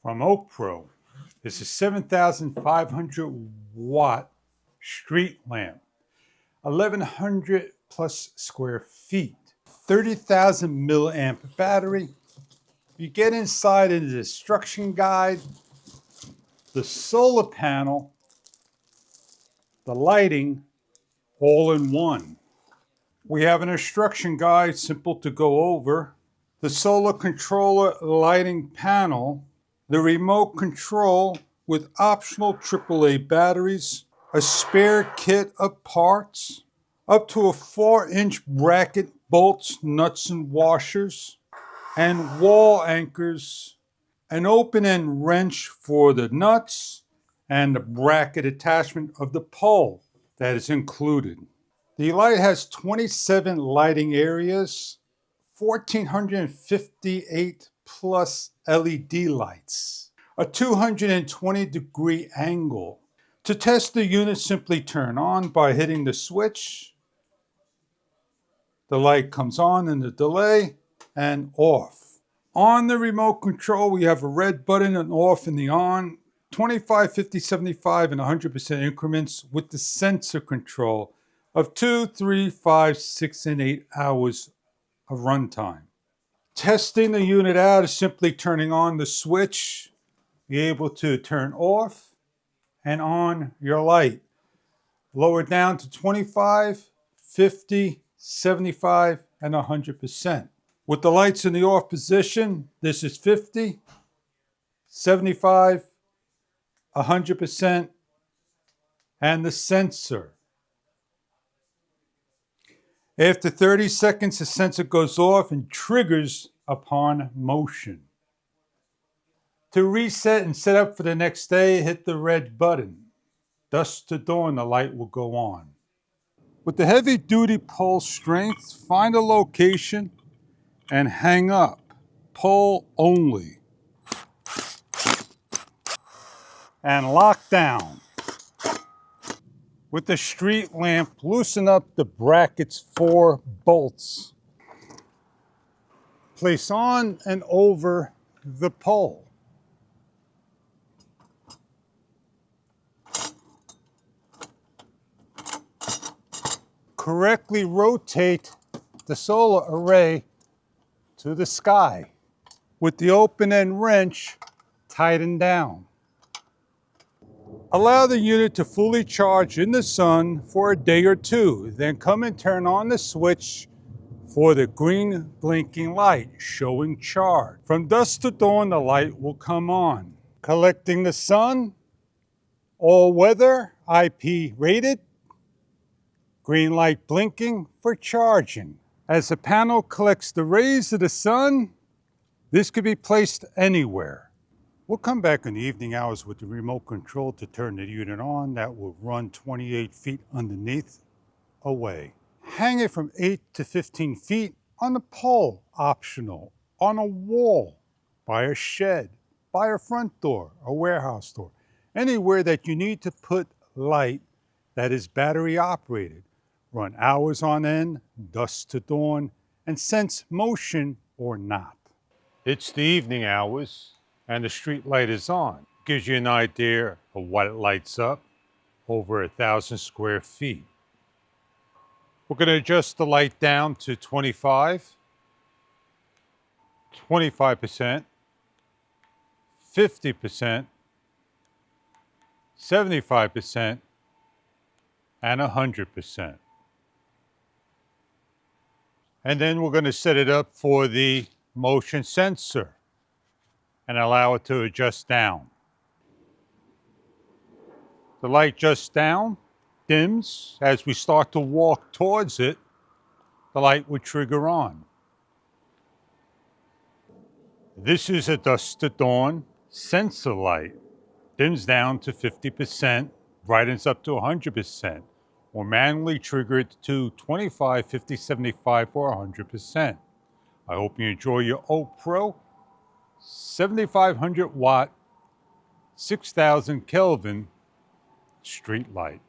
from Okpro. It's a 7,500 watt street lamp, 1,100 plus square feet, 30,000 milliamp battery. You get inside in the instruction guide, the solar panel, the lighting, all in one. We have an instruction guide, simple to go over. The solar controller lighting panel, the remote control with optional AAA batteries, a spare kit of parts, up to a 4-inch bracket, bolts, nuts, and washers, and wall anchors, an open-end wrench for the nuts, and the bracket attachment of the pole that is included. The light has 27 lighting areas, 1,458 plus LED lights, a 220-degree angle. To test the unit, simply turn on by hitting the switch. The light comes on in the delay and off. On the remote control, we have a red button and off in the on, 25, 50, 75, and 100% increments with the sensor control of 2, 3, 5, 6, and 8 hours of runtime. Testing the unit out is simply turning on the switch. Be able to turn off and on your light. Lower down to 25, 50, 75, and 100%. With the lights in the off position, this is 50, 75, 100%, and the sensor. After 30 seconds, the sensor goes off and triggers upon motion. To reset and set up for the next day, hit the red button. Dusk to dawn, the light will go on. With the heavy-duty pole strength, find a location and hang up. Pole only. And lock down. With the street lamp, loosen up the bracket's 4 bolts. Place on and over the pole. Correctly rotate the solar array to the sky. With the open-end wrench, tighten down. Allow the unit to fully charge in the sun for a day or two, then come and turn on the switch for the green blinking light showing charge. From dusk to dawn, the light will come on. Collecting the sun, all weather, IP rated, green light blinking for charging. As the panel collects the rays of the sun, this could be placed anywhere. We'll come back in the evening hours with the remote control to turn the unit on. That will run 28 feet underneath away. Hang it from 8 to 15 feet on the pole, optional, on a wall, by a shed, by a front door, a warehouse door, anywhere that you need to put light that is battery operated. Run hours on end, dusk to dawn, and sense motion or not. It's the evening hours and the street light is on. Gives you an idea of what it lights up, over 1,000 square feet. We're going to adjust the light down to 25, 25%, 50%, 75%, and 100%. And then we're going to set it up for the motion sensor and allow it to adjust down. The light adjusts down, dims. As we start to walk towards it, the light would trigger on. This is a dusk to dawn sensor light. Dims down to 50%, brightens up to 100%, or manually trigger it to 25, 50, 75, or 100%. I hope you enjoy your Okpro 7,500 watt, 6,000 Kelvin street light.